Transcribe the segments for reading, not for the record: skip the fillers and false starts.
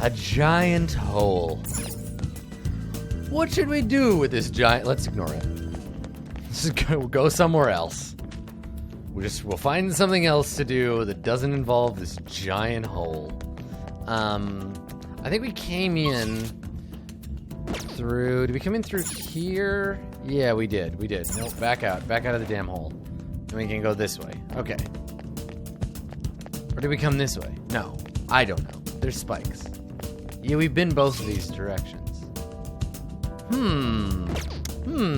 A giant hole. What should we do with this giant? Let's ignore it. Let's go somewhere else. We'll find something else to do that doesn't involve this giant hole. I think we came in through. Did we come in through here? Yeah, we did. We did. Nope. Back out. Back out of the damn hole. And we can go this way. Okay. Or did we come this way? No. I don't know. There's spikes. Yeah, we've been both of these directions.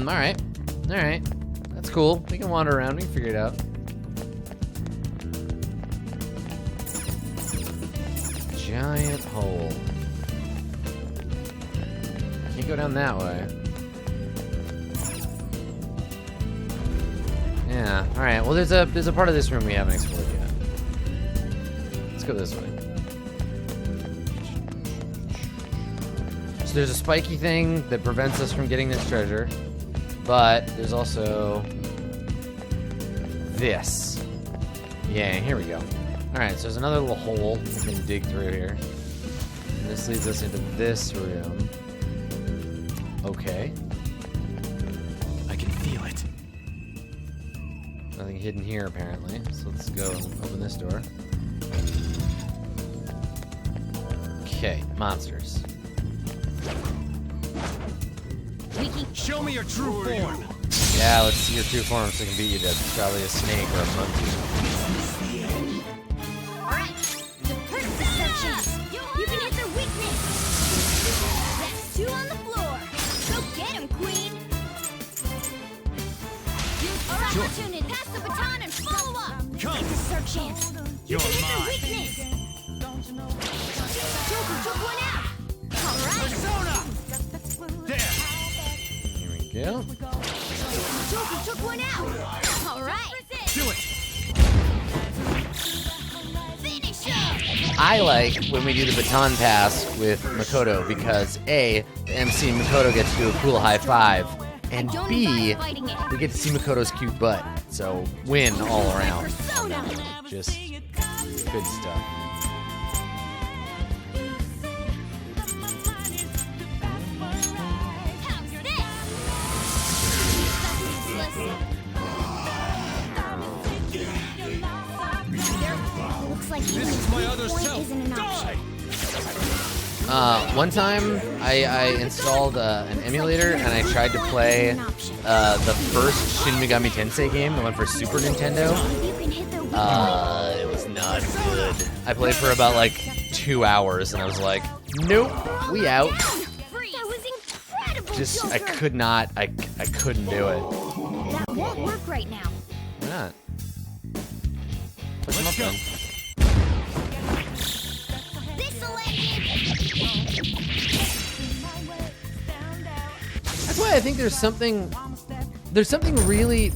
Alright. Alright. That's cool. We can wander around. We can figure it out. Giant hole. Can't go down that way. Yeah. Alright. Well, there's a part of this room we haven't explored yet. Let's go this way. So there's a spiky thing that prevents us from getting this treasure, but there's also this. Yeah, here we go. Alright, so there's another little hole we can dig through here. And this leads us into this room. Okay. I can feel it. Nothing hidden here, apparently. So let's go open this door. Okay, monsters. Show me your true form. Yeah, let's see your true form so I can beat you to probably a snake or a monkey. Alright, the Perusona! You can hit their weakness! That's 2 on the floor! Go get him, Queen! Use our opportunity, pass the baton and follow up! Come! This is our chance! You You're can hit mine. their weakness! Joker took one out! Alright! Persona! There! Here we go. Joker took one out! Alright! Do it! Finish him! I like when we do the baton pass with Makoto because A, the MC Makoto gets to do a cool high five, and B, we get to see Makoto's cute butt. So win all around. Just good stuff. Looks like This is my other point self. isn't an option. One time I installed an emulator and I tried to play the first Shin Megami Tensei game, the one for Super Nintendo. It was not good. I played for about like 2 hours and I was like, nope, we out. That was incredible, Just, I Joker. couldn't do it. That won't work right now. Why not? Push him up Let's go. then. This'll end it. That's why I think there's something really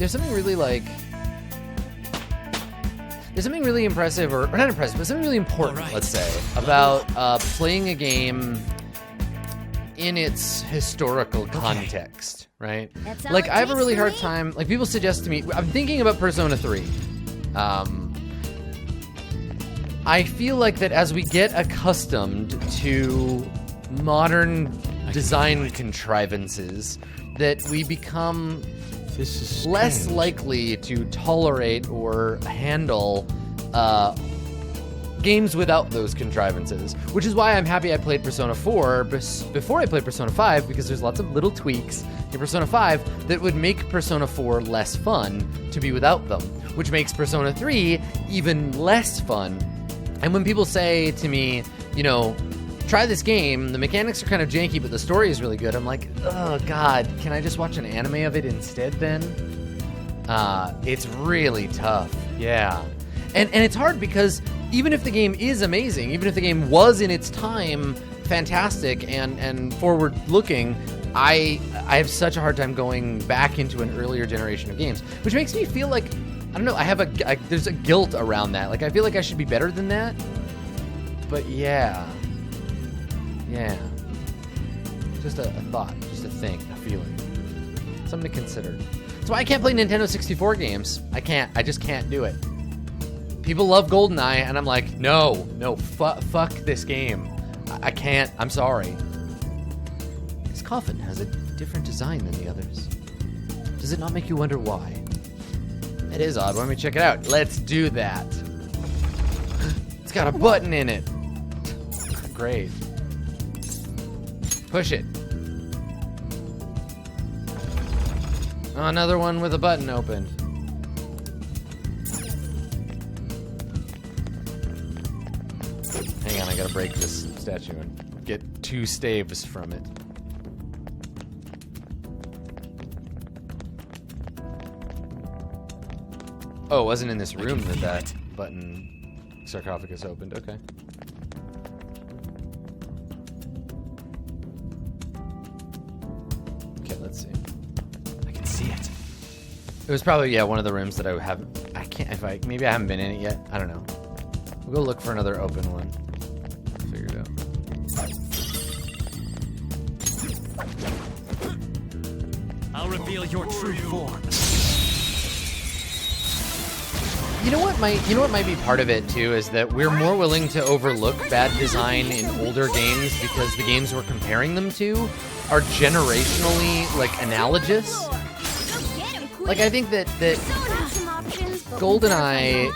impressive, or not impressive, but something really important, All right. let's say, about playing a game in its historical context, right? That's all Like, it I have a takes really for hard me. time, like, people suggest to me, I'm thinking about Persona 3. I feel like that as we get accustomed to modern design contrivances, that we become This is less likely to tolerate or handle games without those contrivances, which is why I'm happy I played Persona 4 before I played Persona 5, because there's lots of little tweaks in Persona 5 that would make Persona 4 less fun to be without them, which makes Persona 3 even less fun. And when people say to me, you know, try this game, the mechanics are kind of janky, but the story is really good, I'm like, oh god, can I just watch an anime of it instead then? It's really tough, yeah. And it's hard because even if the game is amazing, even if the game was in its time fantastic and forward-looking, I have such a hard time going back into an earlier generation of games, which makes me feel like, I don't know, there's a guilt around that. Like, I feel like I should be better than that, but yeah. Yeah. Just a thought, just a thing, a feeling. Something to consider. That's why I can't play Nintendo 64 games. I just can't do it. People love GoldenEye, and I'm like, no, fuck this game. I can't. I'm sorry. This coffin has a different design than the others. Does it not make you wonder why? It is odd. Why don't we check it out? Let's do that. It's got a button in it. Great. Push it. Oh, another one with a button opened. Hang on, I gotta break this statue and get 2 staves from it. Oh, it wasn't in this room that button sarcophagus opened. Okay. Okay, let's see. I can see it. It was probably, yeah, one of the rooms that I can't, maybe I haven't been in it yet. I don't know. We'll go look for another open one. Figure it out. I'll reveal your true form. You know what might be part of it too is that we're more willing to overlook bad design in older games because the games we're comparing them to are generationally like analogous. Like I think that GoldenEye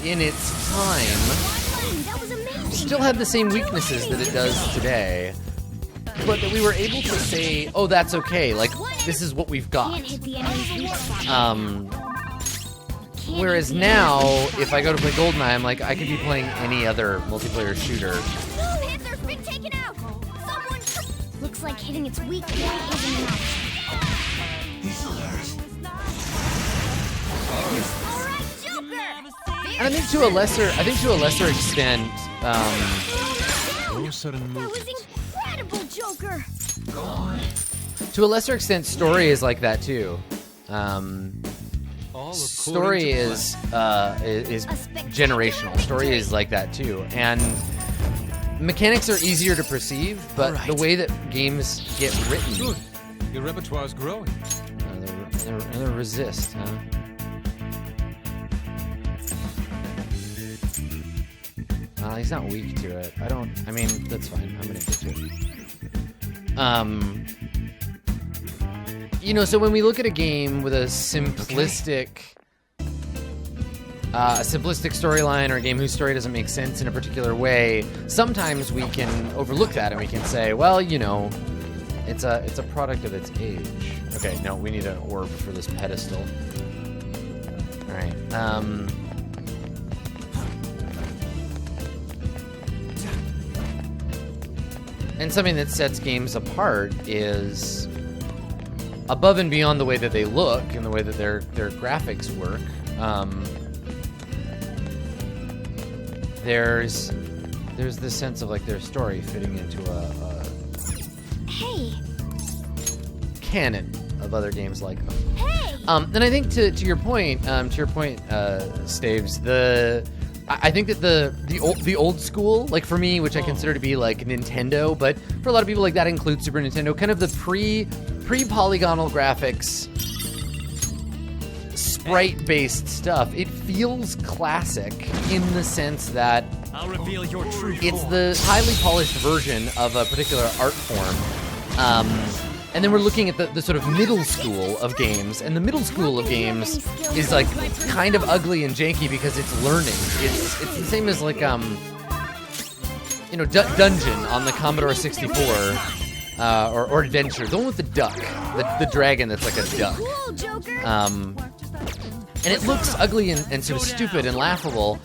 in its time still had the same weaknesses that it does today, but that we were able to say, oh, that's okay, like this is what we've got. Whereas now, if I go to play GoldenEye, I'm like, I could be playing any other multiplayer shooter. Looks like hitting its weak point isn't enough. All right, Joker. And I think to a lesser extent, No sudden That was movement. incredible, Joker. to a lesser extent, story is like that too. All Story is generational. Story is like that too, and mechanics are easier to perceive, but the way that games get written, Good. Your repertoire's growing. they're resist, huh? He's not weak to it. I mean, that's fine. I'm gonna get to it. You know, so when we look at a game with a simplistic storyline, or a game whose story doesn't make sense in a particular way, sometimes we can overlook that and we can say, well, you know, it's a product of its age. Okay, no, we need an orb for this pedestal. All right. And something that sets games apart is above and beyond the way that they look and the way that their graphics work. There's this sense of like their story fitting into a Hey. canon of other games like them. Hey. And I think to your point, Staves, I think that the old school, like for me, which I consider to be like Nintendo, but for a lot of people, like that includes Super Nintendo, kind of the pre-polygonal graphics, sprite-based stuff. It feels classic in the sense that I'll reveal your true it's form. the highly polished version of a particular art form. And then we're looking at the sort of middle school of games, and the middle school of games is like kind of ugly and janky because it's learning. It's the same as like you know, Dungeon on the Commodore 64, or Adventure, the one with the duck, the dragon that's like a duck. Cool, Joker. And it looks ugly and sort of stupid and laughable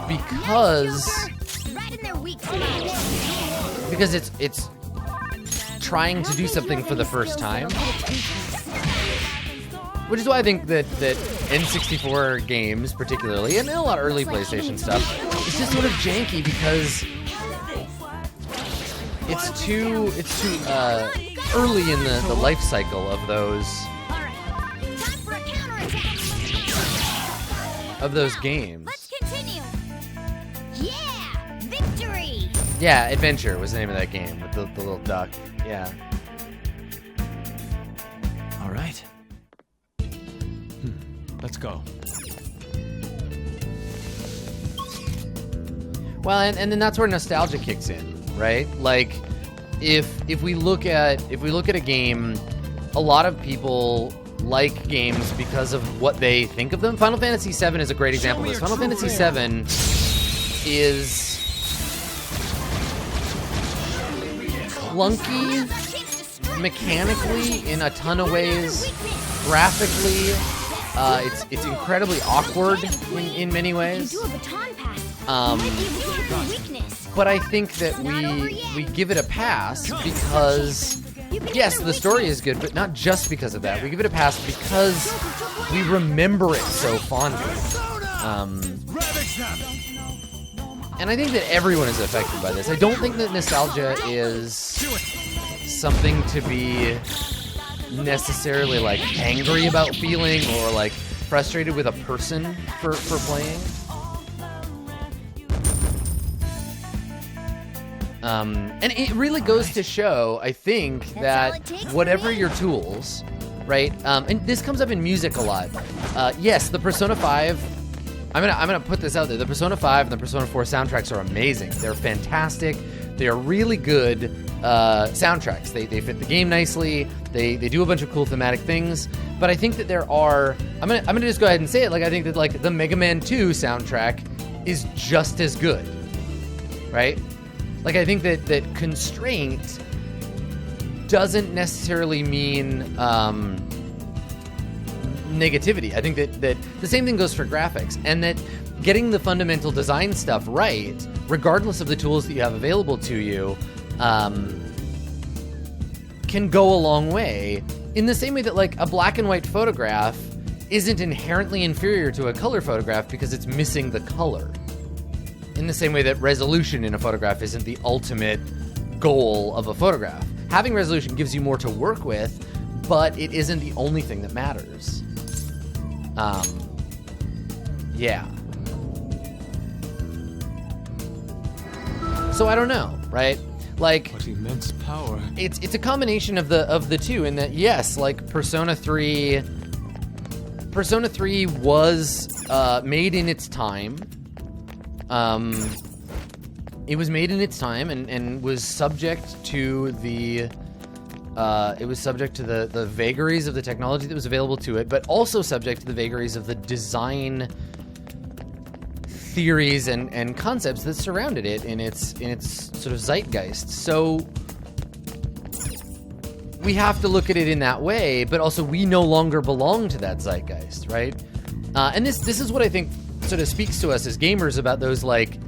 because Right in their weak spot. it's trying to do something for the first time. Which is why I think that N64 games, particularly, and a lot of early PlayStation stuff, is just sort of janky because it's too early in the life cycle of those All right. Time for a counterattack. games. Let's continue. Yeah, victory. Yeah, Adventure was the name of that game with the little duck. Yeah. All right. Let's go. Well, and then that's where nostalgia kicks in. right? Like, if we look at a game, a lot of people like games because of what they think of them. Final Fantasy VII is a great example of this. Final Fantasy VII is clunky mechanically in a ton of ways. Graphically, it's incredibly awkward in many ways. But I think that we give it a pass because, yes, the story is good, but not just because of that. We give it a pass because we remember it so fondly. And I think that everyone is affected by this. I don't think that nostalgia is something to be necessarily like angry about feeling or like frustrated with a person for playing. And it really goes to show, I think, that whatever your tools, right? And this comes up in music a lot. Yes, the Persona 5. I'm gonna put this out there. The Persona 5 and the Persona 4 soundtracks are amazing. They're fantastic. They are really good soundtracks. They fit the game nicely. They do a bunch of cool thematic things. But I think that there are. I'm gonna just go ahead and say it. Like, I think that like the Mega Man 2 soundtrack is just as good, right? Like, I think that constraint doesn't necessarily mean negativity. I think that the same thing goes for graphics, and that getting the fundamental design stuff right, regardless of the tools that you have available to you, can go a long way. In the same way that like a black and white photograph isn't inherently inferior to a color photograph because it's missing the color. In the same way that resolution in a photograph isn't the ultimate goal of a photograph. Having resolution gives you more to work with, but it isn't the only thing that matters. Yeah. So I don't know, right? Like, what immense power. It's a combination of the two, in that yes, like Persona 3 was made in its time. It was made in its time and was subject to the vagaries of the technology that was available to it, but also subject to the vagaries of the design theories and concepts that surrounded it in its sort of zeitgeist. So we have to look at it in that way, but also we no longer belong to that zeitgeist, right? And this is what I think sort of speaks to us as gamers about those like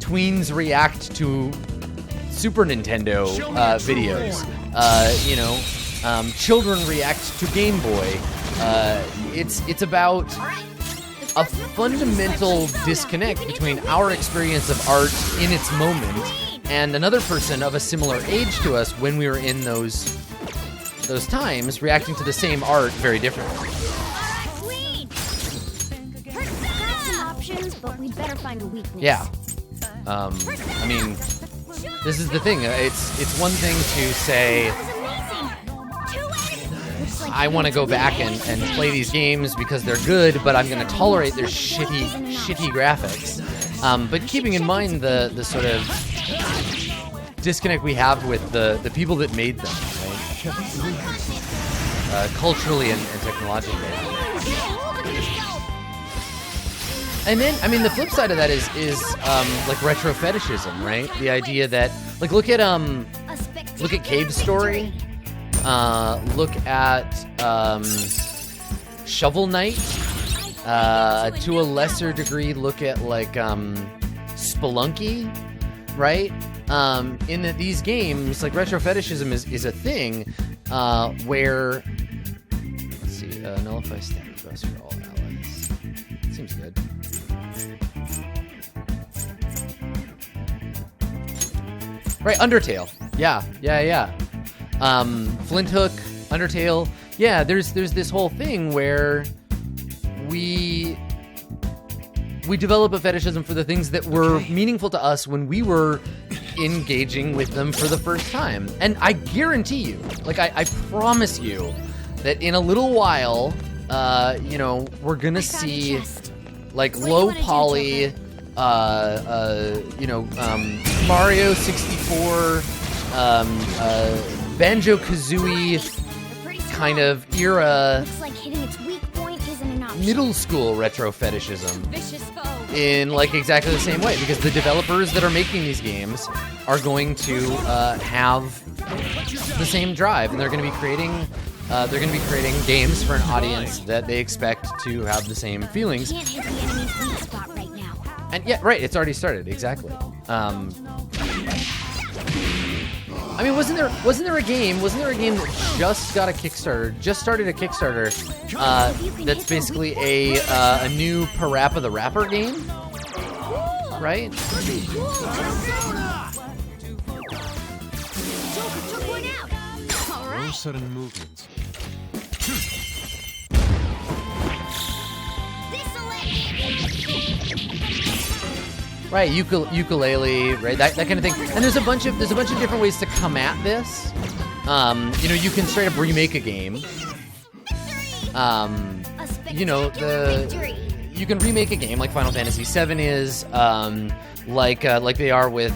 tweens react to Super Nintendo videos. Children react to Game Boy. It's about a fundamental disconnect between our experience of art in its moment and another person of a similar age to us when we were in those times reacting to the same art very differently. But we'd better find a weakness. Yeah. I mean, this is the thing. It's one thing to say, I want to go back and play these games because they're good, but I'm going to tolerate their shitty graphics. But keeping in mind the sort of disconnect we have with the people that made them, right? Culturally and technologically. And then, I mean, the flip side of that is like retro fetishism, right? The idea that, like, look at Cave's Story, look at Shovel Knight, to a lesser degree, look at like Spelunky, right? In that these games, like retro fetishism is a thing where, let's see, nullify static bus for all allies. Seems good. Right, Undertale. Yeah. Flint Hook, Undertale. Yeah, there's this whole thing where we develop a fetishism for the things that were meaningful to us when we were engaging with them for the first time. And I guarantee you, like I promise you, that in a little while, we're gonna see like low poly Mario 64, Banjo-Kazooie They're pretty strong. kind of era, Looks like hitting its weak point isn't an option. middle school retro fetishism Vicious foe. in like exactly the same way, because the developers that are making these games are going to have the same drive, and they're going to be creating games for an audience that they expect to have the same feelings. Can't hit the enemy's weak spot right now. And yeah, right, it's already started, exactly. I mean, wasn't there a game that just started a Kickstarter, that's basically a new Parappa the Rapper game, right? Pretty cool, Joker took one out. All No right. sudden movements. Right, ukulele, right, that kind of thing. And there's a bunch of different ways to come at this. You can straight up remake a game. A spectacular victory. You can remake a game like Final Fantasy VII is, like they are with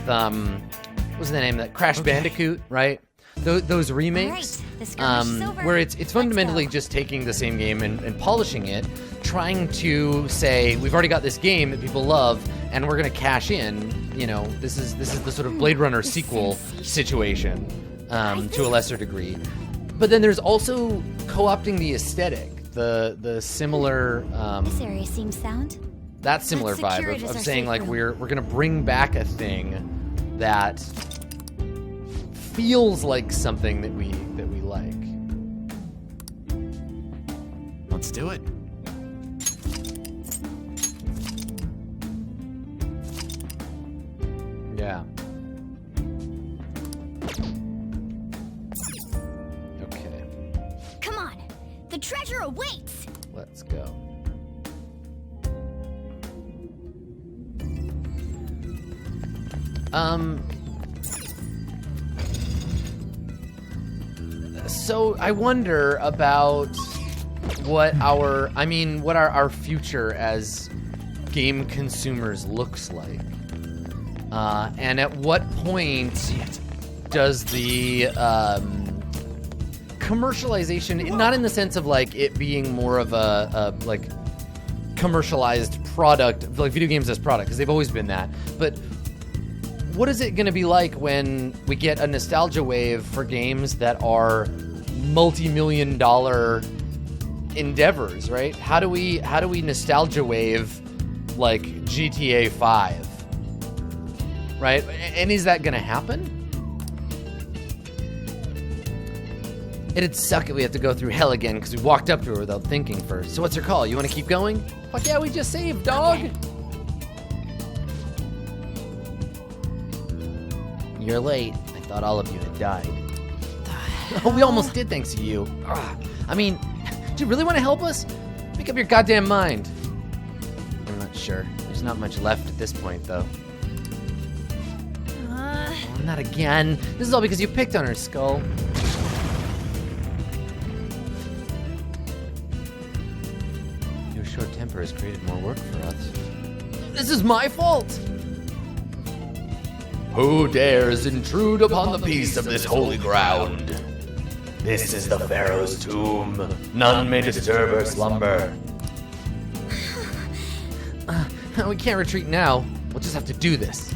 what's the name of that Crash Bandicoot, right? Those remakes, Right, the skirmish is over. where it's fundamentally Let's go. just taking the same game and polishing it, trying to say we've already got this game that people love, and we're gonna cash in. This is the sort of Blade Runner sequel situation, to a lesser degree. But then there's also co-opting the aesthetic, the similar. This area seems sound. That similar Let's secure vibe it of as our saying safe like room. we're gonna bring back a thing that feels like something that we like. Let's do it. Yeah. Okay, Come on. The treasure awaits. let's go. So I wonder about what our future as game consumers looks like. And at what point does the commercialization, not in the sense of like it being more of a like commercialized product, like video games as product, because they've always been that, but what is it going to be like when we get a nostalgia wave for games that are multi-million-dollar endeavors, right? How do we nostalgia wave like GTA 5? Right? And is that going to happen? It'd suck if we have to go through hell again because we walked up to her without thinking first. So what's your call? You want to keep going? Fuck yeah, we just saved, dog. Okay. You're late. I thought all of you had died. Oh, we almost did thanks to you. Ugh. I mean, do you really want to help us? Make up your goddamn mind. I'm not sure. There's not much left at this point, though. Oh, not again. This is all because you picked on her, Skull. Your short temper has created more work for us. This is my fault! Who dares intrude upon the peace of this holy ground? This is the Pharaoh's tomb. None may disturb her slumber. We can't retreat now. We'll just have to do this.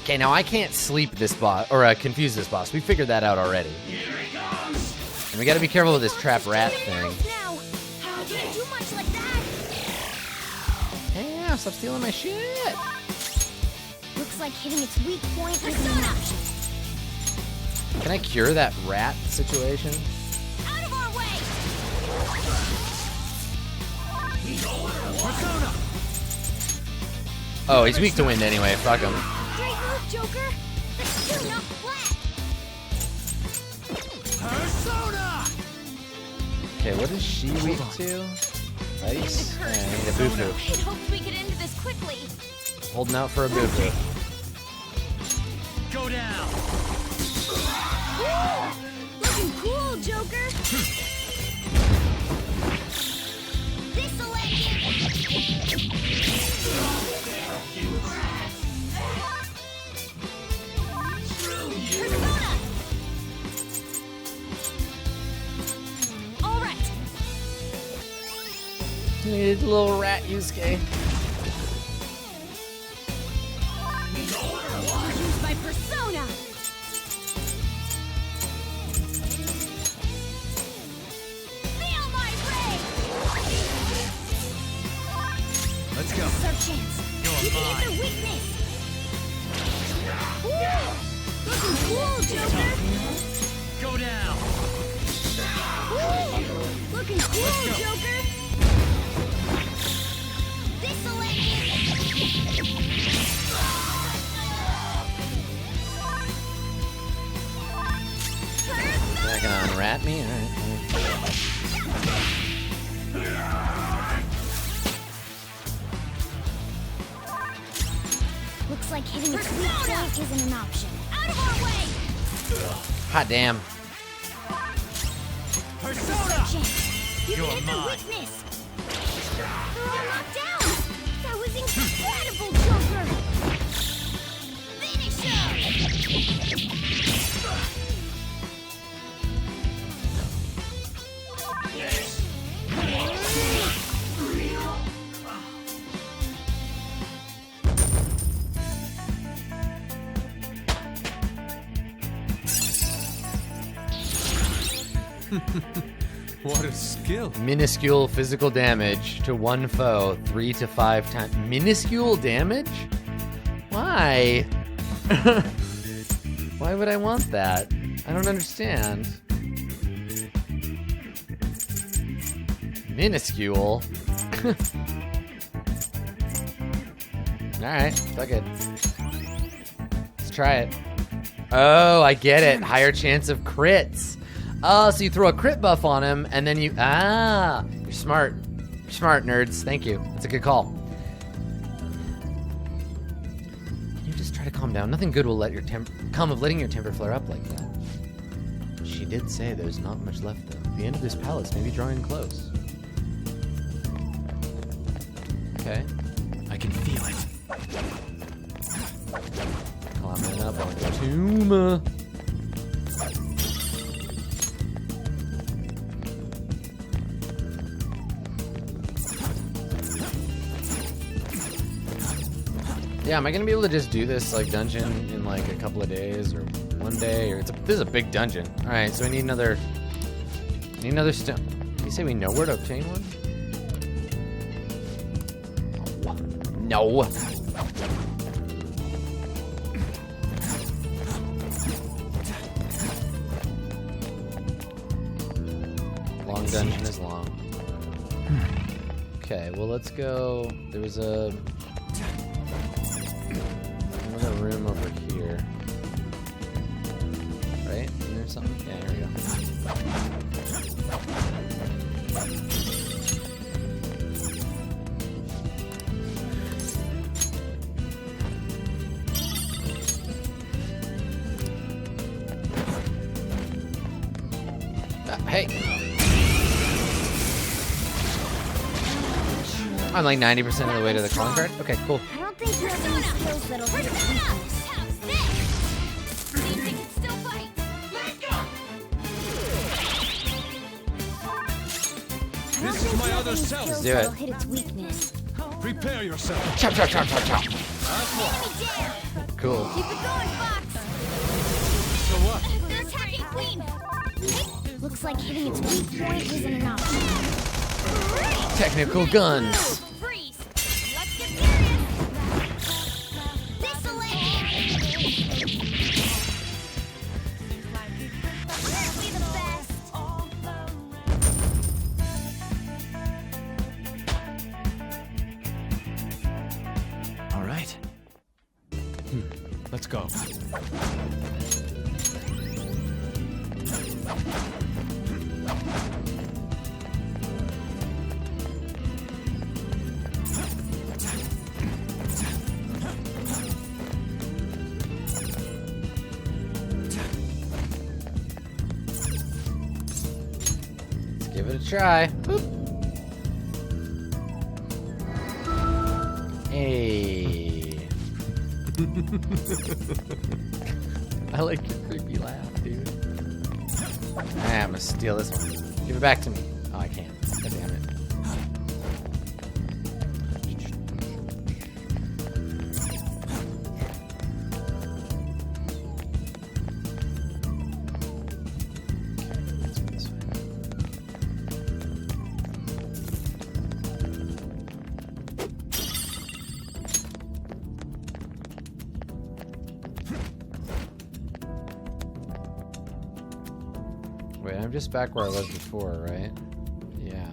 Okay, now I can't sleep this boss, or confuse this boss. We figured that out already. Here he comes! And we gotta be careful with this trap rat thing. Now, how can you do much like that? Yeah, stop stealing my shit! Looks like hitting its weak point isn't an option. Can I cure that rat situation? Out of our way! Oh, he's weak to wind anyway. Fuck him. Great move, Joker! Let's do not flat! Persona! Okay, what is she weak to? Ice? Yeah, I need a boo-boo. I'd hoped we could end this quickly. Holding out for a boo-boo. Go down! Looking cool, Joker! This'll end it! Persona! All right. Hey, little rat Yusuke. Use my persona. Feel my rage. Let's go. This is our chance. You're You can mine. hit their weakness. Woo! Looking cool, Joker. Go down. Woo! Looking cool, Joker. This'll let you. Not gonna unwrap me? Alright. Looks like hitting its weak point isn't an option. Out of our way! Hot damn. Persona! Chance. You You're can hit their mine. weakness. They're all knocked down. That was incredible, Joker. Finish him! What a skill. Minuscule physical damage to one foe 3 to 5 times. Minuscule damage? Why? Why would I want that? I don't understand. Minuscule? Alright, fuck it. Let's try it. Oh, I get it. Higher chance of crits. Oh, so you throw a crit buff on him, and then you... Ah! You're smart. You're smart, nerds. Thank you. That's a good call. Can you just try to calm down? Nothing good will let your come of letting your temper flare up like that. She did say there's not much left, though. The end of this palace may be drawing close. Okay. I can feel it. Climbing up on the tomb. Yeah, am I gonna be able to just do this like dungeon in like a couple of days or one day? Or this is a big dungeon. All right, so we need another stone. You say we know where to obtain one? No. Long dungeon is long. Okay, well let's go. There was another room over here. Right? Isn't there something? Yeah, here we go. Hey! I'm like 90% of the way to the calling card. Okay, cool. I don't think you have any skills that'll hit its weakness. How's this? Seems it can still fight. Let's go! I don't think my you have other any self. skills Let's do that'll it. hit its weakness. Prepare yourself. Chop, chop, chop, chop, chop. Cool. Keep it going, Fox. So what? The attacking queen. Looks like hitting its weak point isn't an option. Technical guns. Freeze. Let's get serious. This'll let you. That'll be the best. All right. Let's go. Let's give it a try. Boop. I like your creepy laugh, dude. I'm gonna steal this one. Give it back to me. Oh, I can't. God damn it. Wait, I'm just back where I was before, right? Yeah.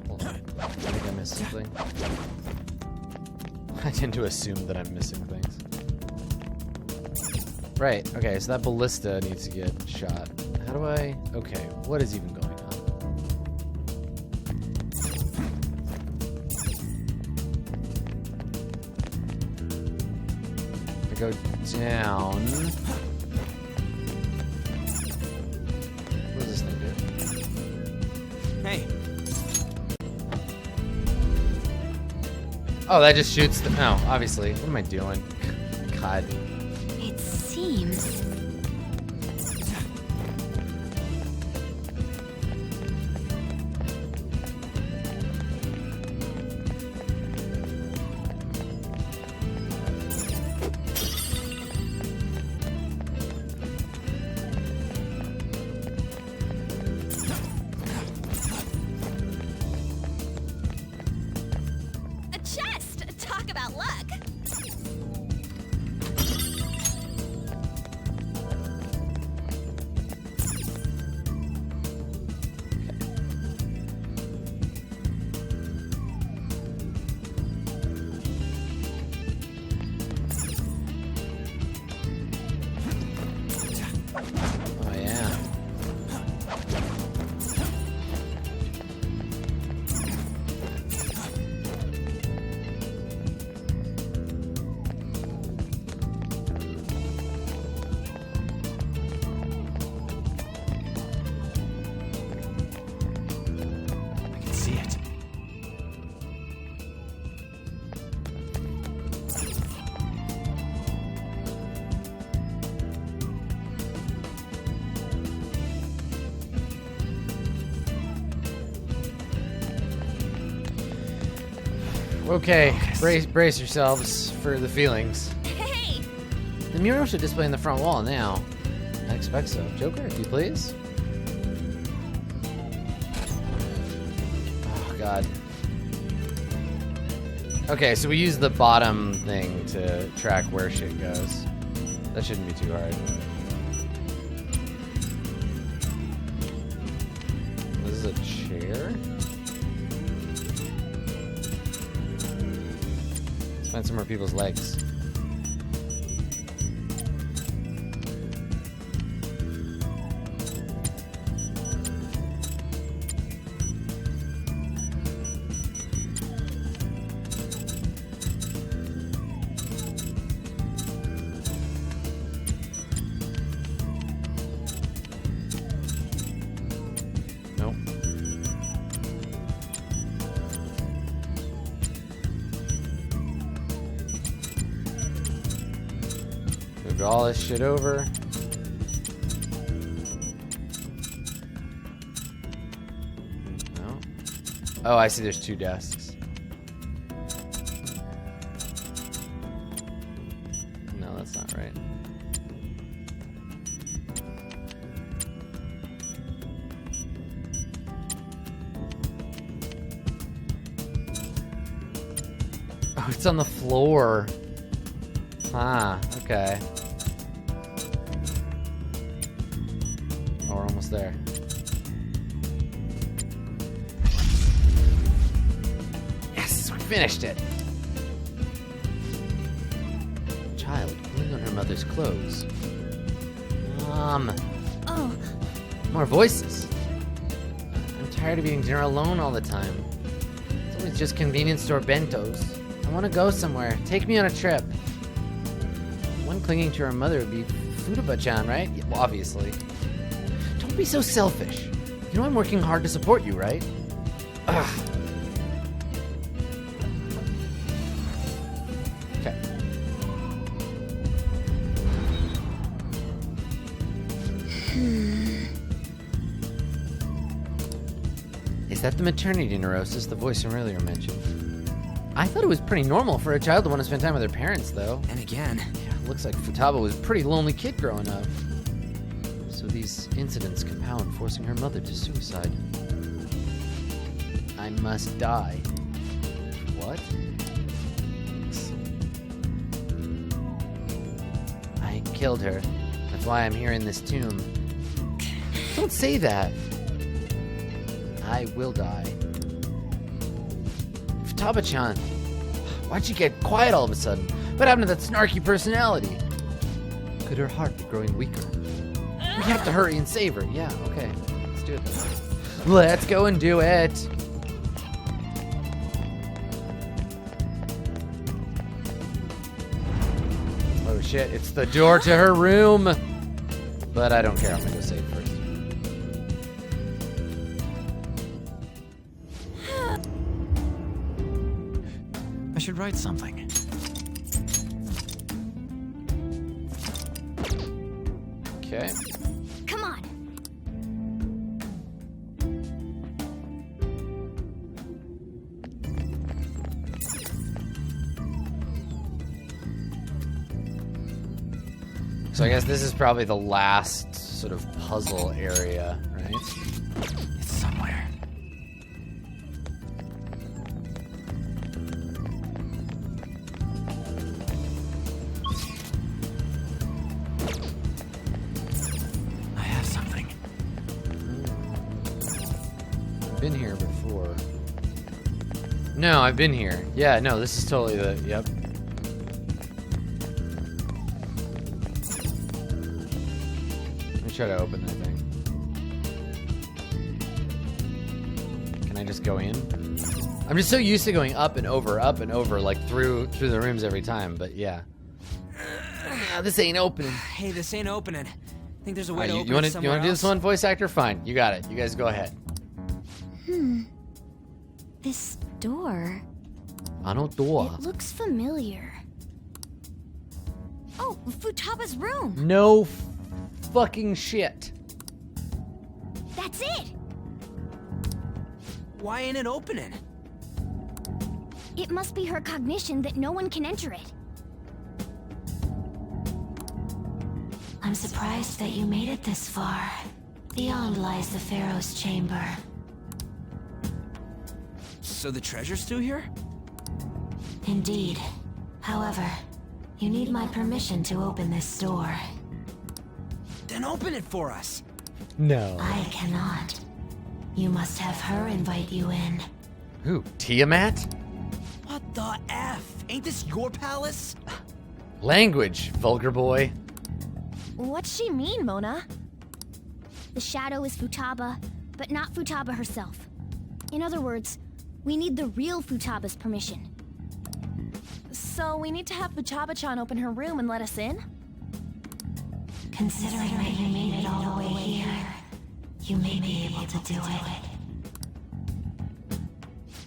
Hold on. I think I missed something. I tend to assume that I'm missing things. Right, okay, so that ballista needs to get shot. How do I... Okay, what is even going on? I go down... What does this thing do? Hey, Oh, that just shoots the... No, obviously. What am I doing? God. It seems. A chest! Talk about luck! Oh, yeah. I can see it. Okay, brace yourselves for the feelings. Hey! The mural should display in the front wall now. I expect so. Joker, if you please. Oh, God. Okay, so we use the bottom thing to track where shit goes. That shouldn't be too hard. This is a chair? Let's find some more people's legs. Nope. Move all this shit over. No. Oh, I see there's two desks. No, that's not right. Oh, it's on the floor. Ah, okay. Oh, we're almost there. Yes, we finished it. Child pulling on her mother's clothes. Mom, Oh, more voices. I'm tired of eating dinner alone all the time. It's always just convenience store bentos. I want to go somewhere. Take me on a trip. One clinging to her mother would be Futaba-chan, right? Yeah, well, obviously. Don't be so selfish. You know I'm working hard to support you, right? Ugh. Okay. Is that the maternity neurosis the voice earlier mentioned? I thought it was pretty normal for a child to want to spend time with their parents, though. And again, Yeah, looks like Futaba was a pretty lonely kid growing up. So these incidents compound, forcing her mother to suicide. I must die. What? I killed her. That's why I'm here in this tomb. Don't say that. I will die. Futaba-chan, why'd you get quiet all of a sudden? What happened to that snarky personality? Could her heart be growing weaker? We have to hurry and save her. Yeah, okay. Let's do it then. Let's go and do it. Oh shit, it's the door to her room. But I don't care, I'm gonna go save first. I should write something. Okay. Come on. So I guess this is probably the last sort of puzzle area, right? It's somewhere. I have something. I've been here before. No, I've been here. Yeah, no, this is totally the, yep. Let me try to open that thing. Can I just go in? I'm just so used to going up and over, like through the rooms every time, but yeah. This ain't opening. Hey, this ain't opening. Think there's a way to open You it want to somewhere do this else? one, voice actor? Fine, you got it. You guys go ahead. This door. Ano door. It looks familiar. Oh, Futaba's room. No fucking shit. That's it. Why ain't it opening? It must be her cognition that no one can enter it. I'm surprised that you made it this far. Beyond lies the Pharaoh's chamber. So the treasure's still here? Indeed. However, you need my permission to open this door. Then open it for us. No. I cannot. You must have her invite you in. Who? Tiamat? What the F? Ain't this your palace? Language, vulgar boy. What's she mean, Mona? The shadow is Futaba, but not Futaba herself. In other words, we need the real Futaba's permission. So we need to have Futaba-chan open her room and let us in? Considering that you made it all the way here, you may be able to do it.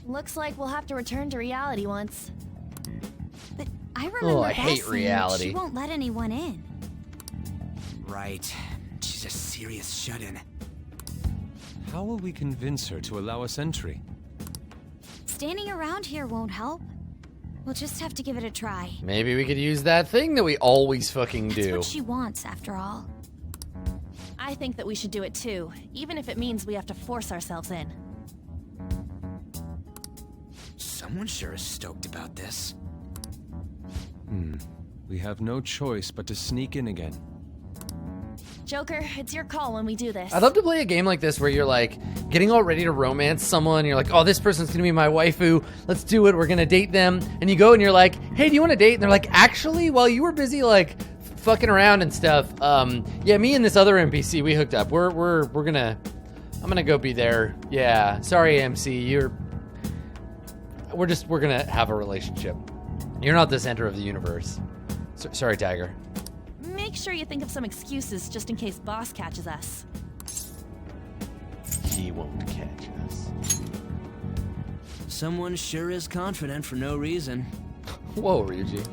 Looks like we'll have to return to reality once. But I remember Oh, I Beth hate saying reality. she won't let anyone in. Right. She's a serious shut-in. How will we convince her to allow us entry? Standing around here won't help. We'll just have to give it a try. Maybe we could use that thing that we always fucking That's do. what she wants, after all. I think that we should do it too, even if it means we have to force ourselves in. Someone sure is stoked about this. We have no choice but to sneak in again. Joker, it's your call when we do this. I'd love to play a game like this where you're like getting all ready to romance someone. You're like, oh, this person's gonna be my waifu. Let's do it. We're gonna date them. And you go and you're like, hey, do you want to date? And they're like, actually, while you were busy like fucking around and stuff, yeah, me and this other NPC we hooked up. I'm gonna go be there. Yeah, sorry, MC. We're gonna have a relationship. You're not the center of the universe. Sorry, Tiger. Make sure you think of some excuses just in case boss catches us. He won't catch us. Someone sure is confident for no reason. Whoa, Ryuji.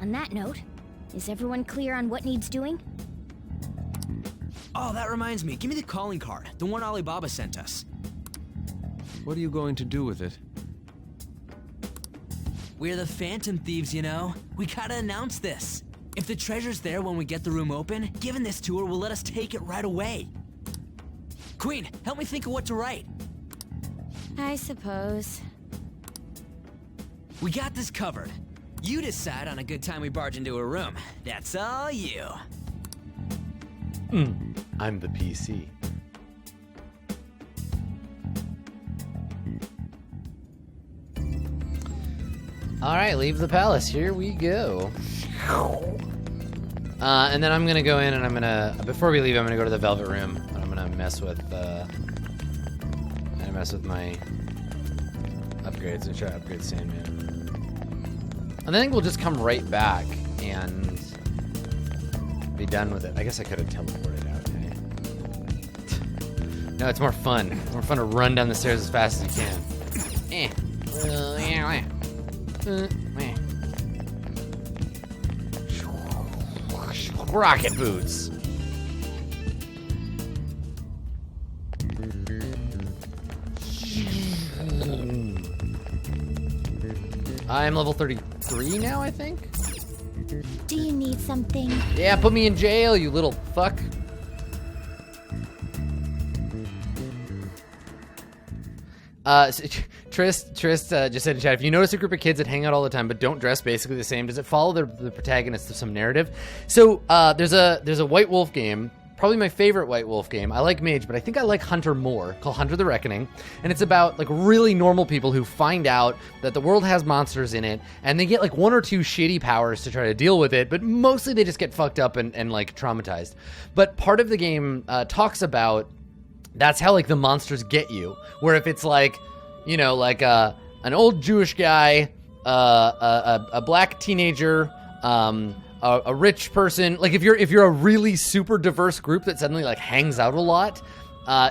On that note, is everyone clear on what needs doing? Oh, that reminds me. Give me the calling card, the one Alibaba sent us. What are you going to do with it? We're the Phantom Thieves, you know. We gotta announce this. If the treasure's there when we get the room open, giving this to her will let us take it right away. Queen, help me think of what to write. I suppose. We got this covered. You decide on a good time we barge into a room. That's all you. I'm the PC. All right, leave the palace. Here we go. And then I'm gonna go in and I'm gonna, before we leave, I'm gonna go to the Velvet Room and I'm gonna mess with my upgrades and try to upgrade Sandman. And I think we'll just come right back and be done with it. I guess I could have teleported out. Okay? No, it's more fun. It's more fun to run down the stairs as fast as you can. Rocket boots. I'm level 33 now, I think. Do you need something? Yeah, put me in jail, you little fuck. So Trist just said in chat, if you notice a group of kids that hang out all the time but don't dress basically the same, does it follow the protagonist of some narrative? So there's a White Wolf game, probably my favorite White Wolf game. I like Mage, but I think I like Hunter more, called Hunter the Reckoning. And it's about like really normal people who find out that the world has monsters in it, and they get like one or two shitty powers to try to deal with it, but mostly they just get fucked up and like traumatized. But part of the game talks about that's how like the monsters get you, where if it's like, you know, like an old Jewish guy, a black teenager, a rich person, like if you're a really super diverse group that suddenly like hangs out a lot,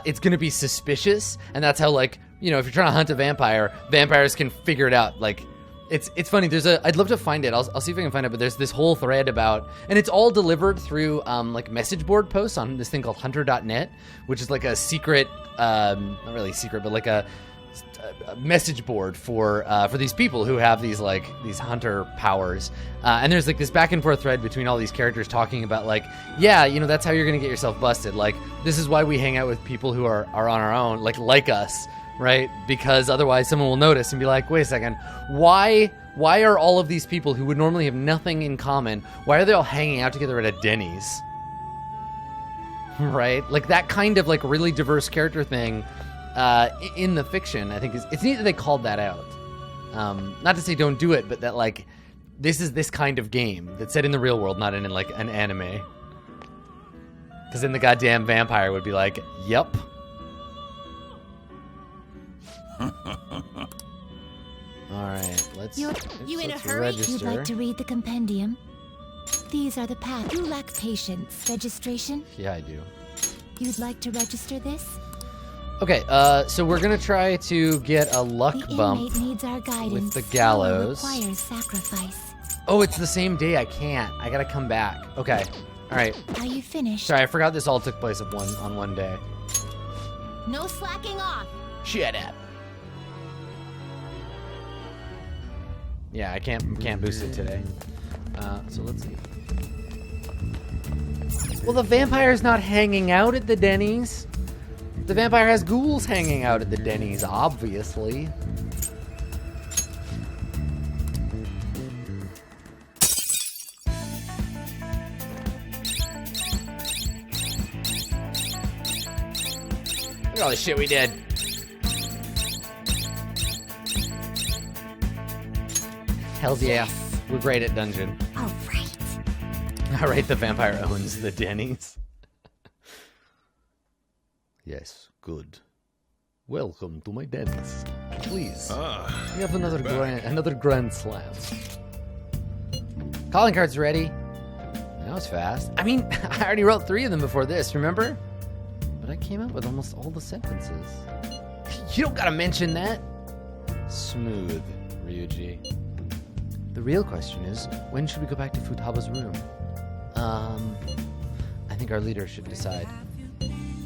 it's gonna be suspicious. And that's how, like, you know, if you're trying to hunt a vampire, vampires can figure it out. Like, it's funny. I'd love to find it. I'll see if I can find it. But there's this whole thread about, and it's all delivered through like message board posts on this thing called hunter.net, which is like a secret, not really secret, but like a message board for these people who have these hunter powers. And there's like this back and forth thread between all these characters talking about like, yeah, you know, that's how you're gonna get yourself busted. Like, this is why we hang out with people who are on our own, like us. Right? Because otherwise someone will notice and be like, wait a second, why are all of these people who would normally have nothing in common, why are they all hanging out together at a Denny's? Right? Like that kind of like really diverse character thing in the fiction, I think it's neat that they called that out. Not to say don't do it, but that like this is this kind of game that's set in the real world, not in like an anime. Because then the goddamn vampire would be like, yep. Alright, let's You in a hurry? register. You'd like to read the compendium? These are the paths. You lack patience. Registration? Yeah, I do. You'd like to register this? Okay, so we're gonna try to get a luck The bump inmate needs our guidance. with the Follow gallows. requires sacrifice. Oh, it's the same day. I can't. I gotta come back. Okay. Alright. Are you finished? Sorry, I forgot this all took place on one day. No slacking off. Shut up. Yeah, I can't boost it today. So let's see. Well, the vampire's not hanging out at the Denny's. The vampire has ghouls hanging out at the Denny's, obviously. Look at all the shit we did. Hells yeah. We're great at dungeon. All right. Alright, the vampire owns the Denny's. Yes, good. Welcome to my Denny's. Please. We have another grand slam. Calling card's ready. That was fast. I mean, I already wrote 3 of them before this, remember? But I came up with almost all the sentences. You don't gotta mention that. Smooth, Ryuji. The real question is, when should we go back to Futaba's room? I think our leader should decide.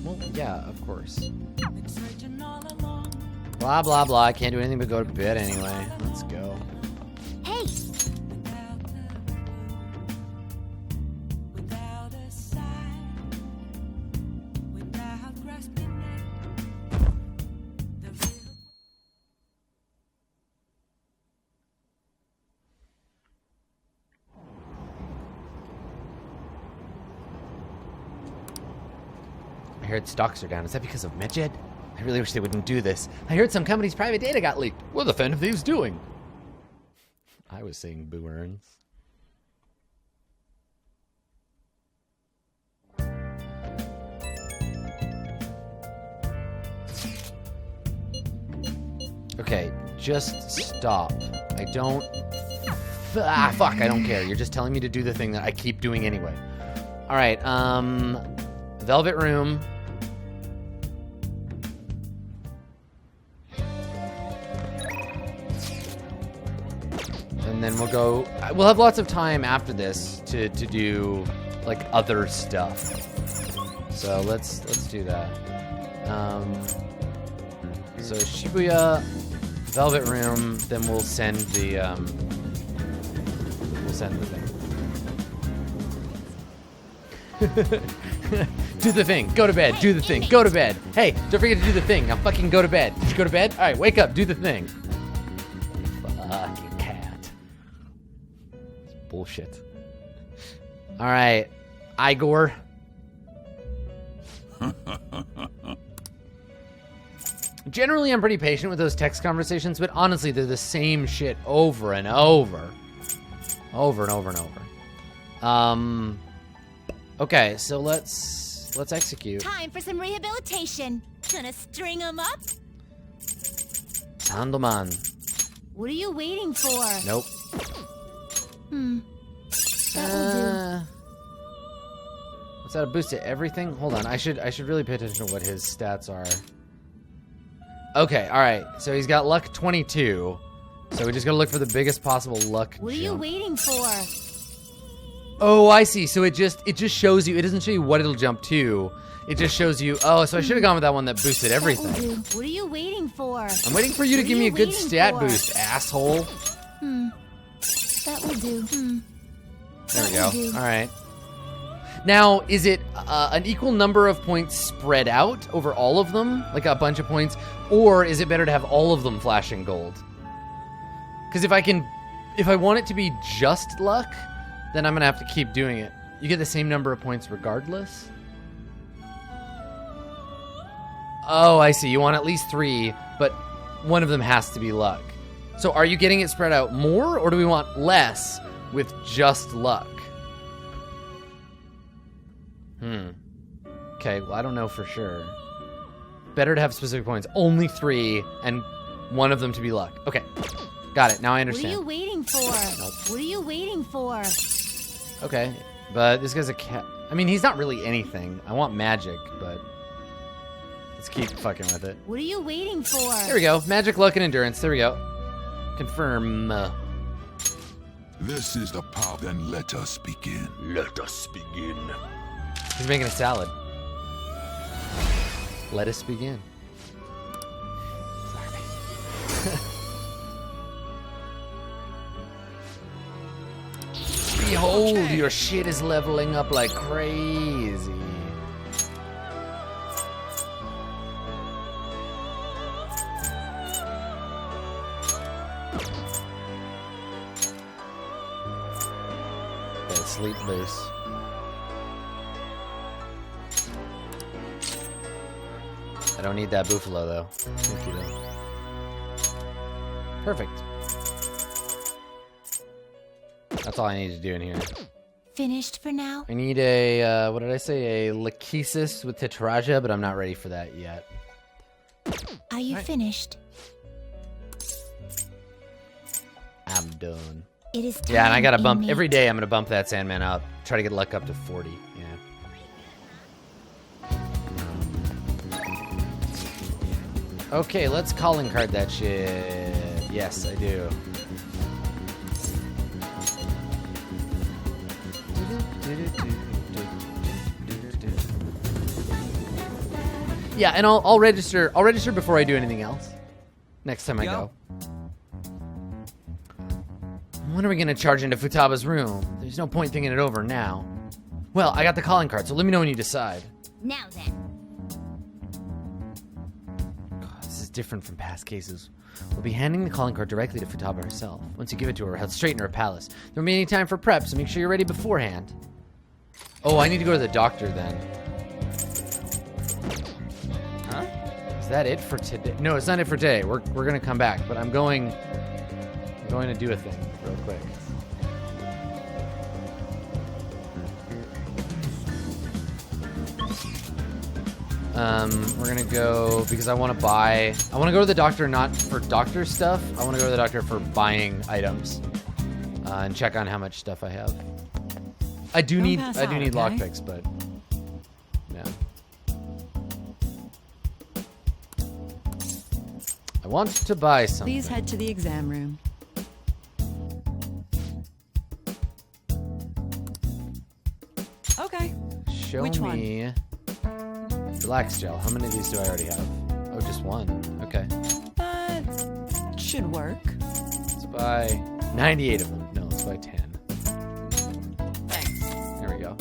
Well, yeah, of course. Blah, blah, blah. I can't do anything but go to bed anyway. Let's go. Hey! I heard stocks are down. Is that because of Medjed? I really wish they wouldn't do this. I heard some company's private data got leaked. What are the Phantom Thieves doing? I was saying boo earns. Okay, just stop. I don't... fuck, I don't care. You're just telling me to do the thing that I keep doing anyway. Alright, Velvet Room. And then we'll go... We'll have lots of time after this to do, like, other stuff. So let's do that. So Shibuya, Velvet Room, then we'll send the, thing. Do the thing. Go to bed. Do the thing. Go to bed. Hey, don't forget to do the thing. Now fucking go to bed. Did you go to bed? All right, wake up. Do the thing. Fucking cat. It's bullshit. All right, Igor. Generally, I'm pretty patient with those text conversations, but honestly, they're the same shit over and over. Over and over and over. Okay, so let's execute. Time for some rehabilitation. Gonna string them up? Sandoman. What are you waiting for? Nope. That will do. What's that, a boost to everything? Hold on, I should really pay attention to what his stats are. Okay, alright, so he's got luck 22. So we just gotta look for the biggest possible luck What are jump. you waiting for? Oh, I see. So it just shows you. It doesn't show you what it'll jump to. It just shows you. Oh, so I should have gone with that one that boosted everything. That will do. What are you waiting for? I'm waiting for you to give me a good stat boost, asshole. That will do. There we go. All right. Now, is it an equal number of points spread out over all of them, like a bunch of points, or is it better to have all of them flashing gold? Because if I want it to be just luck, then I'm gonna have to keep doing it. You get the same number of points regardless? Oh, I see. You want at least 3, but one of them has to be luck. So are you getting it spread out more, or do we want less with just luck? Okay, well, I don't know for sure. Better to have specific points. Only 3, and one of them to be luck. Okay, got it. Now I understand. What are you waiting for? Nope. What are you waiting for? Okay, but this guy's a cat. I mean, he's not really anything. I want magic, but let's keep fucking with it. What are you waiting for? There we go. Magic, luck, and endurance. There we go. Confirm. This is the power. Then let us begin. Let us begin. He's making a salad. Let us begin. Behold, your shit is leveling up like crazy. Okay, sleep boost. I don't need that buffalo though. Thank you though. Perfect. That's all I need to do in here. Finished for now? I need a, what did I say? A Lachesis with Tetraja, but I'm not ready for that yet. Are you finished? I'm done. It is time. Yeah, and I gotta bump, inmate. every day I'm gonna bump that Sandman up. Try to get luck up to 40, yeah. Okay, let's calling card that shit. Yes, I do. Yeah, and I'll register. I'll register before I do anything else. Next time I go. When are we gonna charge into Futaba's room? There's no point thinking it over now. Well, I got the calling card, so let me know when you decide. Now then. God, this is different from past cases. We'll be handing the calling card directly to Futaba herself. Once you give it to her, we'll head straight into her palace. There won't be any time for prep, so make sure you're ready beforehand. Oh, I need to go to the doctor then. Huh? Is that it for today? No, it's not it for today. We're gonna come back, but I'm going to do a thing real quick. We're gonna go because I want to go to the doctor not for doctor stuff. I want to go to the doctor for buying items and check on how much stuff I have. I do need lockpicks, but yeah. I want to buy something. Please head to the exam room. Okay. Show Which me. Relax gel. How many of these do I already have? Oh, just one. Okay. That should work. Let's buy 98 of them. No, let's buy 10. Thanks. There we go.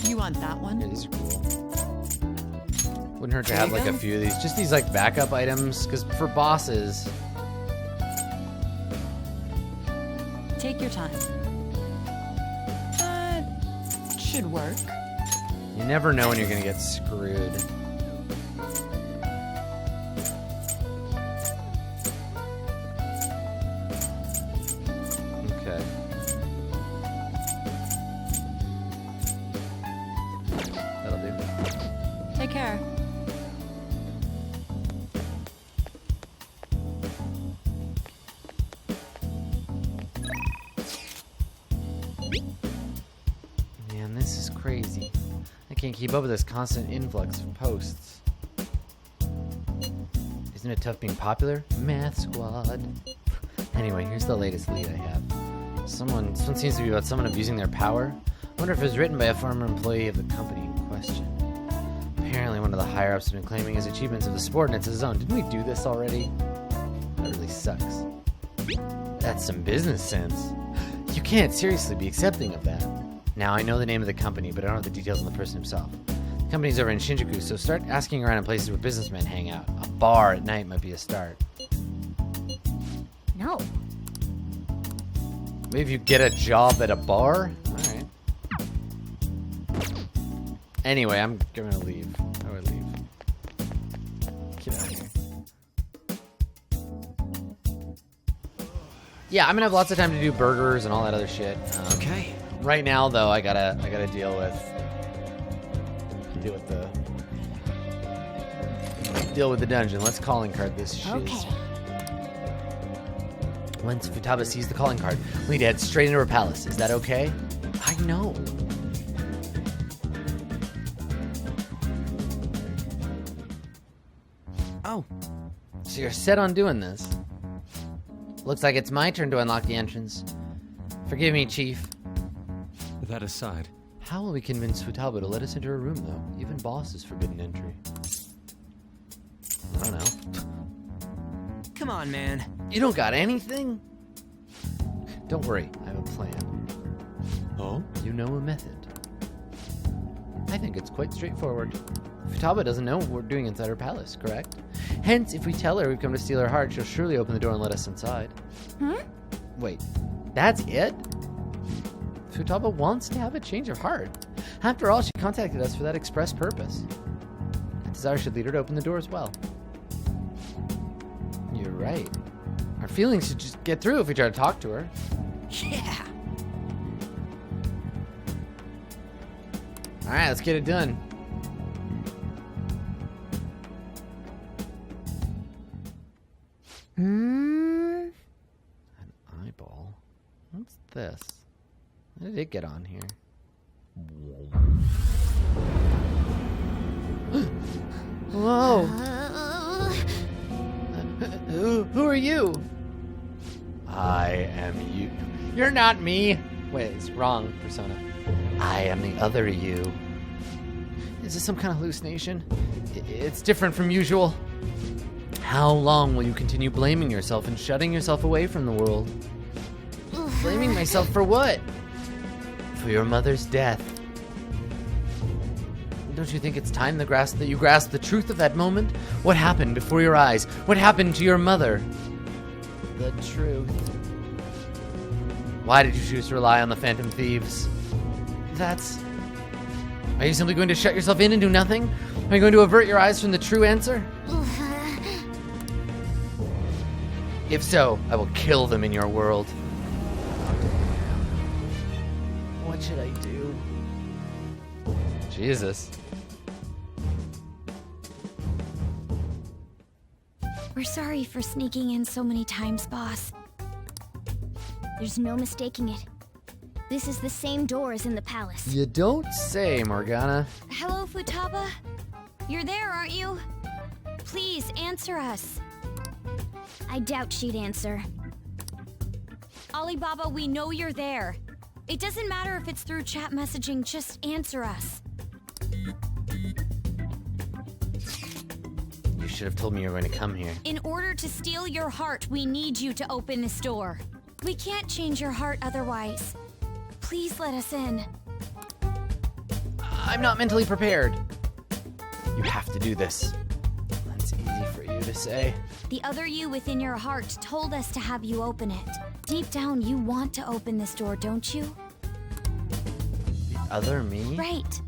You want that one? Yeah, these are cool. Wouldn't hurt to have like a few of these. Just these like backup items, because for bosses. Take your time. Should work. You never know when you're gonna get screwed. Okay. That'll do. Take care. Man, this is crazy. I can't keep up with this constant influx of posts. Isn't it tough being popular? Math Squad. Anyway, here's the latest lead I have. Someone seems to be about someone abusing their power. I wonder if it was written by a former employee of the company in question. Apparently one of the higher-ups has been claiming his achievements of the subordinates as his own. Didn't we do this already? That really sucks. That's some business sense. You can't seriously be accepting of that. Now, I know the name of the company, but I don't have the details on the person himself. The company's over in Shinjuku, so start asking around in places where businessmen hang out. A bar at night might be a start. No. Maybe if you get a job at a bar? Alright. Anyway, I'm gonna leave. I would leave. Get out of here. Yeah, I'm gonna have lots of time to do burgers and all that other shit. Okay. Right now, though, I gotta deal with the dungeon. Let's calling card this shit. Okay. Once Futaba sees the calling card, we need to head straight into her palace. Is that okay? I know. Oh, so you're set on doing this. Looks like it's my turn to unlock the entrance. Forgive me, Chief. That aside, How will we convince Futaba to let us into her room, though? Even boss is forbidden entry. I don't know. Come on, man. You don't got anything? Don't worry, I have a plan. oh, You know a method. I think it's quite straightforward. Futaba doesn't know what we're doing inside her palace, correct? Hence, if we tell her we've come to steal her heart, she'll surely open the door and let us inside. Wait, that's it? Futaba wants to have a change of heart. After all, she contacted us for that express purpose. That desire should lead her to open the door as well. You're right. Our feelings should just get through if we try to talk to her. Yeah. Alright, let's get it done. An eyeball? What's this? How did it get on here? Whoa! Who are you? I am you. You're not me. Wait, it's wrong, Persona. I am the other you. Is this some kind of hallucination? It's different from usual. How long will you continue blaming yourself and shutting yourself away from the world? Blaming myself for what? For your mother's death. Don't you think it's time that you grasp the truth of that moment? What happened before your eyes? What happened to your mother? The truth. Why did you choose to rely on the Phantom Thieves? Are you simply going to shut yourself in and do nothing? Are you going to avert your eyes from the true answer? If so, I will kill them in your world. What should I do? Jesus. We're sorry for sneaking in so many times, boss. There's no mistaking it. This is the same door as in the palace. You don't say, Morgana. Hello, Futaba? You're there, aren't you? Please, answer us. I doubt she'd answer. Alibaba, we know you're there. It doesn't matter if it's through chat messaging, just answer us. You should have told me you were going to come here. In order to steal your heart, we need you to open this door. We can't change your heart otherwise. Please let us in. I'm not mentally prepared. You have to do this. That's easy for you to say. The other you within your heart told us to have you open it. Deep down, you want to open this door, don't you? The other me? Right.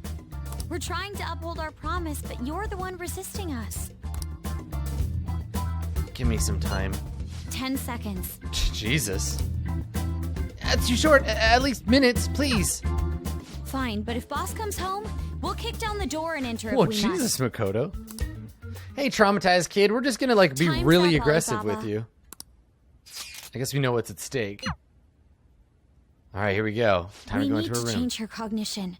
We're trying to uphold our promise, but you're the one resisting us. Give me some time. 10 seconds. Jesus. That's too short. At least minutes, please. Fine, but if boss comes home, we'll kick down the door and enter Whoa, if we Jesus, must. Makoto. Hey, traumatized kid, we're just gonna be Time's really up, aggressive Alibaba. with you. I guess we know what's at stake. All right, here we go. Time to go into We her need to room. change her cognition.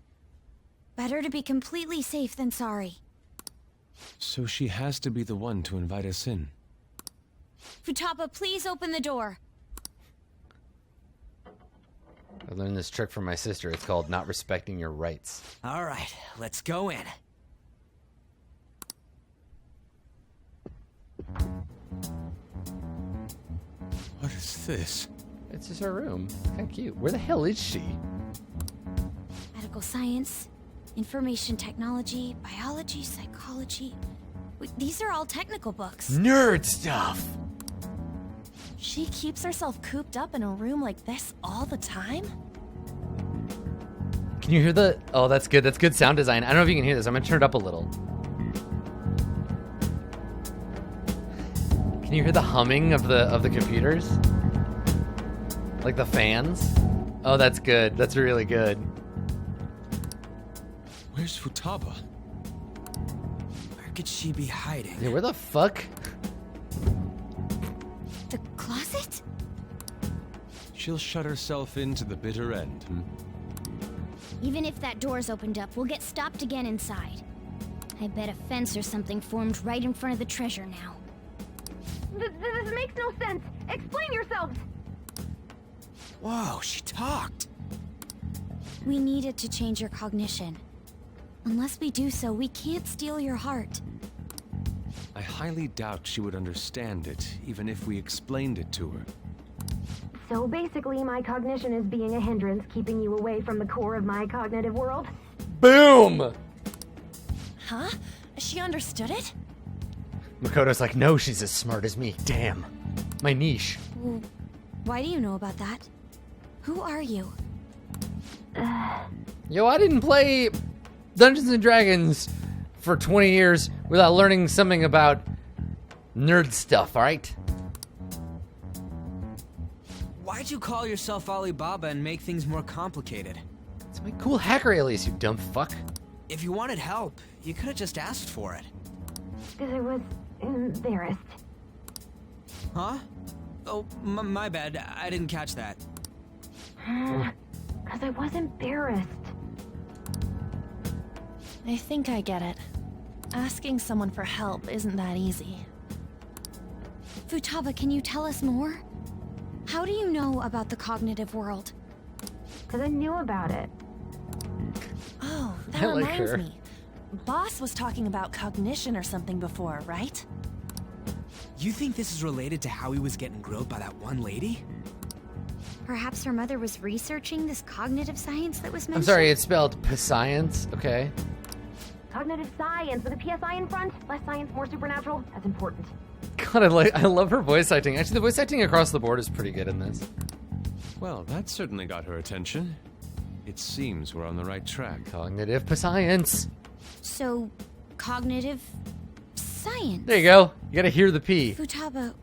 Better to be completely safe than sorry. So she has to be the one to invite us in. Futaba, please open the door. I learned this trick from my sister. It's called not respecting your rights. All right, let's go in. What is this? It's just her room. Kind of cute. Where the hell is she? Medical science, information technology, biology, psychology. These are all technical books. Nerd stuff. She keeps herself cooped up in a room like this all the time? Can you hear the... Oh, that's good. That's good sound design. I don't know if you can hear this. I'm going to turn it up a little. Can you hear the humming of the computers? Like the fans? Oh, that's good. That's really good. Where's Futaba? Where could she be hiding? Yeah, where the fuck? The closet? She'll shut herself into the bitter end, Even if that door's opened up, we'll get stopped again inside. I bet a fence or something formed right in front of the treasure now. This makes no sense. Explain yourselves. Whoa, she talked. We needed to change your cognition. Unless we do so, we can't steal your heart. I highly doubt she would understand it, even if we explained it to her. So basically, my cognition is being a hindrance, keeping you away from the core of my cognitive world. Boom! Huh? She understood it? Makoto's like, no, she's as smart as me. Damn. My niche. Well, why do you know about that? Who are you? Yo, I didn't play Dungeons and Dragons for 20 years without learning something about nerd stuff, alright? Why'd you call yourself Alibaba and make things more complicated? It's my cool hacker alias, you dumb fuck. If you wanted help, you could have just asked for it. Because I was embarrassed. Huh? Oh, my bad. I didn't catch that. Because I was embarrassed. I think I get it. Asking someone for help isn't that easy. Futaba, can you tell us more? How do you know about the cognitive world? Because I knew about it. Oh, that I like reminds her. me. Boss was talking about cognition or something before, right? You think this is related to how he was getting grilled by that one lady? Perhaps her mother was researching this cognitive science that was mentioned? I'm sorry, it's spelled P-science, okay? Cognitive science with a PSI in front. Less science, more supernatural. That's important. God, I love her voice acting. Actually, the voice acting across the board is pretty good in this. Well, that certainly got her attention. It seems we're on the right track. Cognitive P-science. So, cognitive science. There you go. You gotta hear the P. Futaba,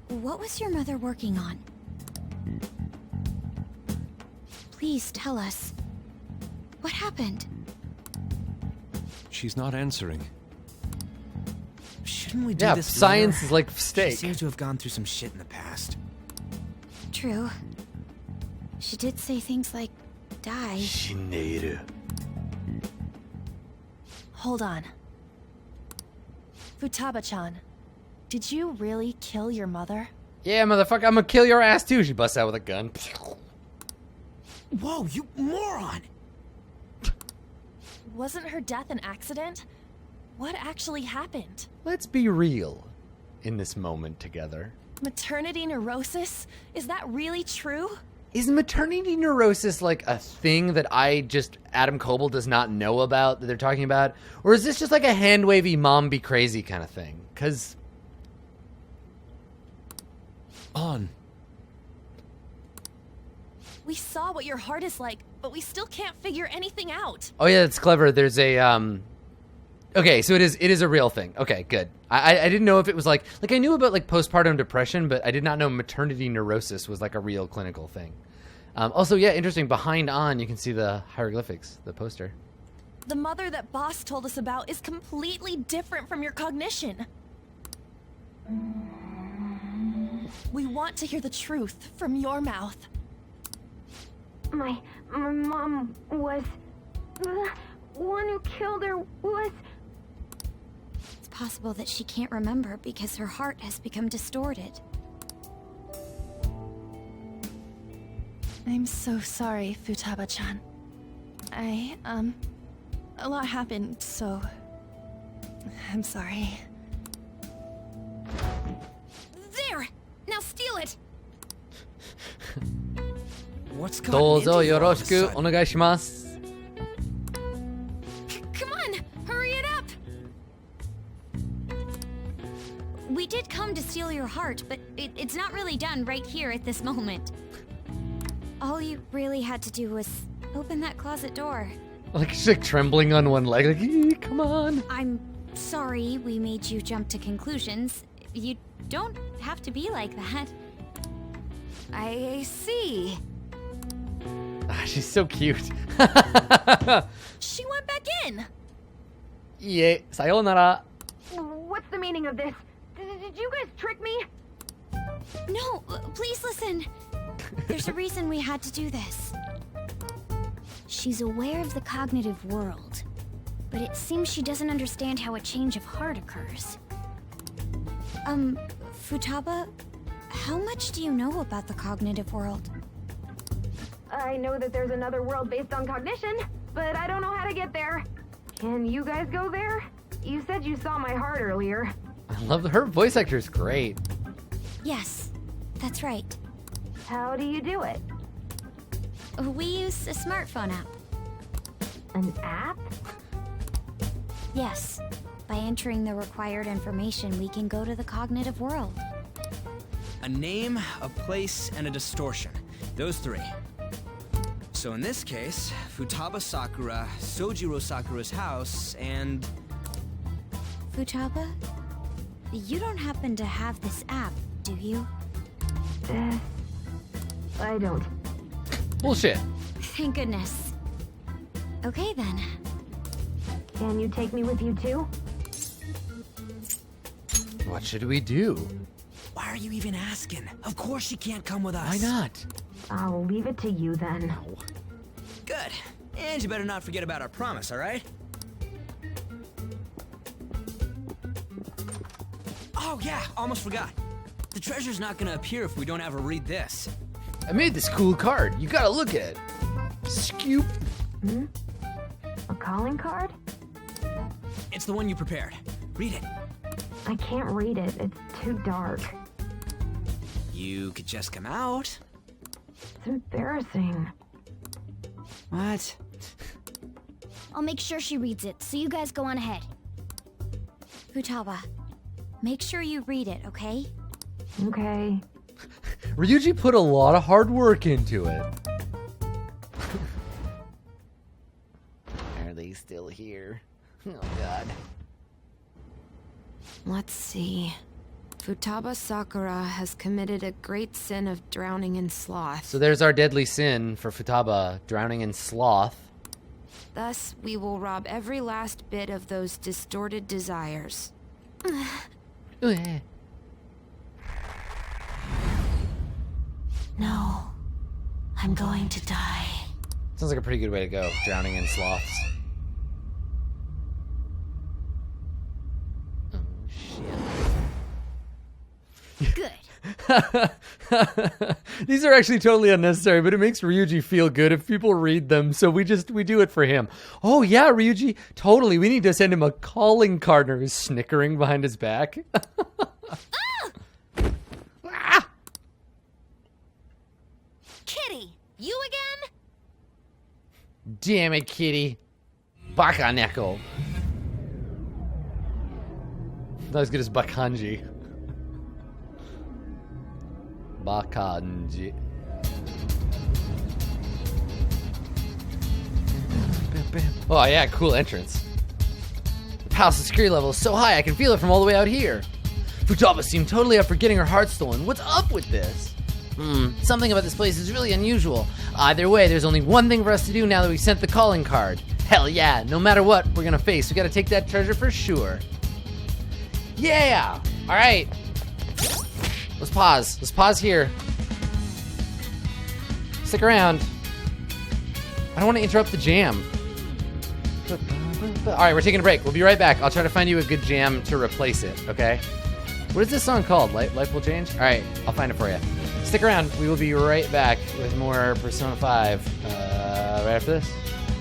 what was your mother working on? Please tell us. What happened? She's not answering. Shouldn't we do Yeah, this science later? is like She steak. seems to have gone through some shit in the past. True. She did say things like, die. Hold on. Futaba-chan, did you really kill your mother? Yeah, motherfucker, I'm gonna kill your ass too. She busts out with a gun. Whoa, you moron! Wasn't her death an accident? What actually happened? Let's be real in this moment together. Maternity neurosis? Is that really true? Is maternity neurosis like a thing that Adam Coble does not know about, that they're talking about? Or is this just like a hand-wavy mom be crazy kind of thing? Because... On. We saw what your heart is like, but we still can't figure anything out. Oh yeah, that's clever. There's a, Okay, so it is a real thing. Okay, good. I didn't know if it was like I knew about like postpartum depression, but I did not know maternity neurosis was like a real clinical thing. Also, yeah, interesting. Behind On, you can see the hieroglyphics, the poster. The mother that Boss told us about is completely different from your cognition. We want to hear the truth from your mouth. My mom was... The one who killed her was... It's possible that she can't remember because her heart has become distorted. I'm so sorry, Futaba-chan. A lot happened, so... I'm sorry. There! Now steal it! What's gotten into Dozo you all of a yoroshiku sudden? onegai shimasu. Come on! Hurry it up! We did come to steal your heart, but it's not really done right here at this moment. All you really had to do was open that closet door. Like she's like trembling on one leg. Like, "Ee, come on. I'm sorry we made you jump to conclusions. You don't have to be like that. I see. Ah, she's so cute. She went back in. Yeah, sayonara. What's the meaning of this? Did you guys trick me? No, please listen. There's a reason we had to do this. She's aware of the cognitive world, but it seems she doesn't understand how a change of heart occurs. Futaba, how much do you know about the cognitive world? I know that there's another world based on cognition, but I don't know how to get there. Can you guys go there? You said you saw my heart earlier. I love her voice actor is great. Yes, that's right. How do you do it? We use a smartphone app. An app? Yes. By entering the required information, we can go to the cognitive world. A name, a place, and a distortion. Those three. So in this case, Futaba Sakura, Sojiro Sakura's house, and... Futaba, you don't happen to have this app, do you? I don't. Bullshit. Thank goodness. Okay then. Can you take me with you too? What should we do? Why are you even asking? Of course she can't come with us. Why not? I'll leave it to you then. Good. And you better not forget about our promise, alright? Oh yeah, almost forgot. The treasure's not gonna appear if we don't have her read this. I made this cool card. You gotta look at it. Scoop. A calling card? It's the one you prepared. Read it. I can't read it. It's too dark. You could just come out. It's embarrassing. What? I'll make sure she reads it, so you guys go on ahead. Futaba, make sure you read it, okay? Okay. Ryuji put a lot of hard work into it. Are they still here? Oh god. Let's see. Futaba Sakura has committed a great sin of drowning in sloth. So there's our deadly sin for Futaba, drowning in sloth. Thus, we will rob every last bit of those distorted desires. No. I'm going to die. Sounds like a pretty good way to go, drowning in sloths. Oh, shit. Good. These are actually totally unnecessary, but it makes Ryuji feel good if people read them, so we do it for him. Oh yeah, Ryuji, totally. We need to send him a calling card. Or he's snickering behind his back. Ah! Kitty, you again? Damn it, Kitty. Baka Neko. Not as good as Bakanji. Bakanji. Oh yeah, cool entrance. The palace's security level is so high I can feel it from all the way out here. Futaba seemed totally up for getting her heart stolen. What's up with this? Something about this place is really unusual. Either way, there's only one thing for us to do now that we sent the calling card. Hell yeah, no matter what we're gonna face, we gotta take that treasure for sure. Yeah! Alright. Let's pause. Let's pause here. Stick around. I don't want to interrupt the jam. Alright, we're taking a break. We'll be right back. I'll try to find you a good jam to replace it, okay? What is this song called? Life Will Change? Alright, I'll find it for you. Stick around. We will be right back with more Persona 5 right after this.